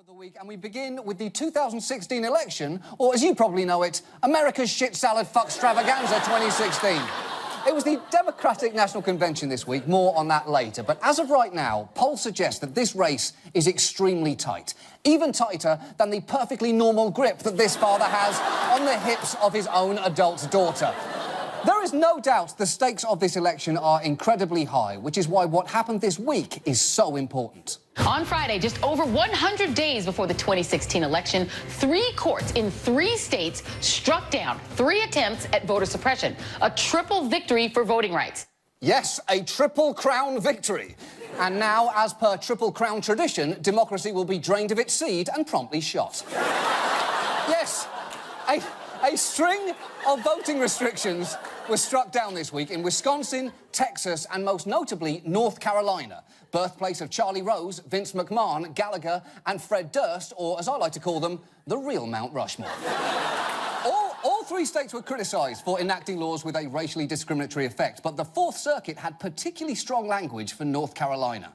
the week, and we begin with the 2016 election, or as you probably know it, America's Shit Salad Fuckstravaganza 2016. It was the Democratic National Convention this week, more on that later, but as of right now, polls suggest that this race is extremely tight, even tighter than the perfectly normal grip that this father has on the hips of his own adult daughter. There is no doubt the stakes of this election are incredibly high, which is why what happened this week is so important. On Friday, just over 100 days before the 2016 election, 3 courts in 3 states struck down 3 attempts at voter suppression, a triple victory for voting rights. Yes, a Triple Crown victory. And now, as per Triple Crown tradition, democracy will be drained of its seed and promptly shot. Yes, a string of voting restrictions was struck down this week in Wisconsin, Texas, and most notably, North Carolina, birthplace of Charlie Rose, Vince McMahon, Gallagher, and Fred Durst, or as I like to call them, the real Mount Rushmore. All 3 states were criticised for enacting laws with a racially discriminatory effect, but the Fourth Circuit had particularly strong language for North Carolina.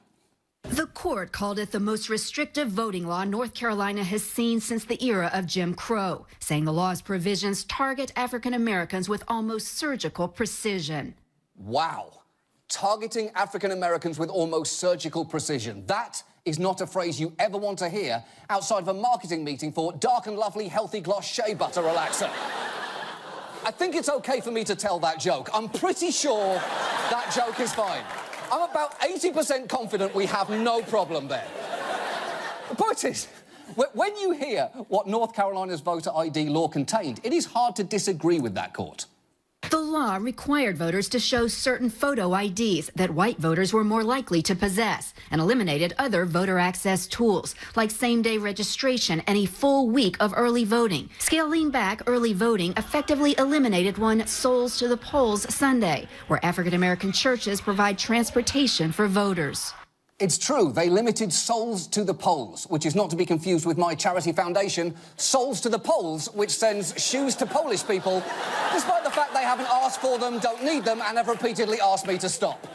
The court called it the most restrictive voting law North Carolina has seen since the era of Jim Crow, saying the law's provisions target African Americans with almost surgical precision. Wow. Targeting African Americans with almost surgical precision. That is not a phrase you ever want to hear outside of a marketing meeting for Dark and Lovely Healthy Gloss Shea Butter Relaxer. I think it's okay for me to tell that joke. I'm pretty sure that joke is fine. I'm about 80% confident we have no problem there. The point is, when you hear what North Carolina's voter ID law contained, it is hard to disagree with that court. The law required voters to show certain photo IDs that white voters were more likely to possess and eliminated other voter access tools like same-day registration and a full week of early voting. Scaling back early voting effectively eliminated one Souls to the Polls Sunday, where African-American churches provide transportation for voters. It's true, they limited Souls to the Polls, which is not to be confused with my charity foundation, Souls to the Polls, which sends shoes to Polish people, despite the fact they haven't asked for them, don't need them, and have repeatedly asked me to stop.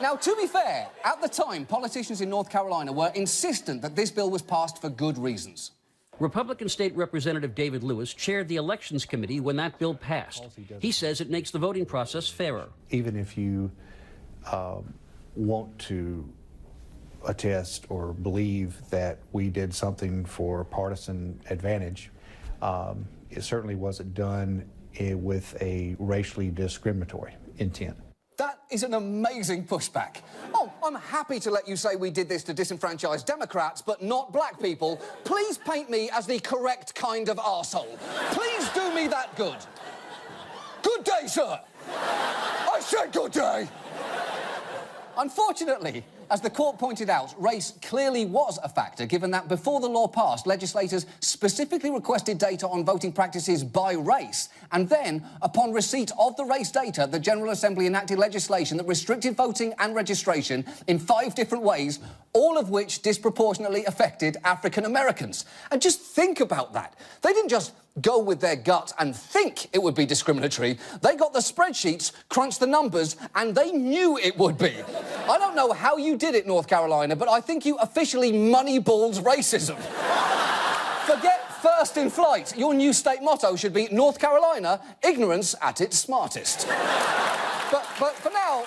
Now, to be fair, at the time, politicians in North Carolina were insistent that this bill was passed for good reasons. Republican State Representative David Lewis chaired the Elections Committee when that bill passed. He says it makes the voting process fairer. Even if you want to attest or believe that we did something for partisan advantage, it certainly wasn't done with a racially discriminatory intent. That is an amazing pushback. Oh, I'm happy to let you say we did this to disenfranchise Democrats, but not black people. Please paint me as the correct kind of arsehole. Please do me that good. Good day, sir. I said good day. Unfortunately, as the court pointed out, race clearly was a factor, given that before the law passed, legislators specifically requested data on voting practices by race. And then, upon receipt of the race data, the General Assembly enacted legislation that restricted voting and registration in 5 different ways, all of which disproportionately affected African Americans. And just think about that. They didn't just go with their gut and think it would be discriminatory. They got the spreadsheets, crunched the numbers, and they knew it would be. I don't know how you did it, North Carolina, but I think you officially moneyballed racism. Forget first in flight. Your new state motto should be North Carolina, ignorance at its smartest. But for now,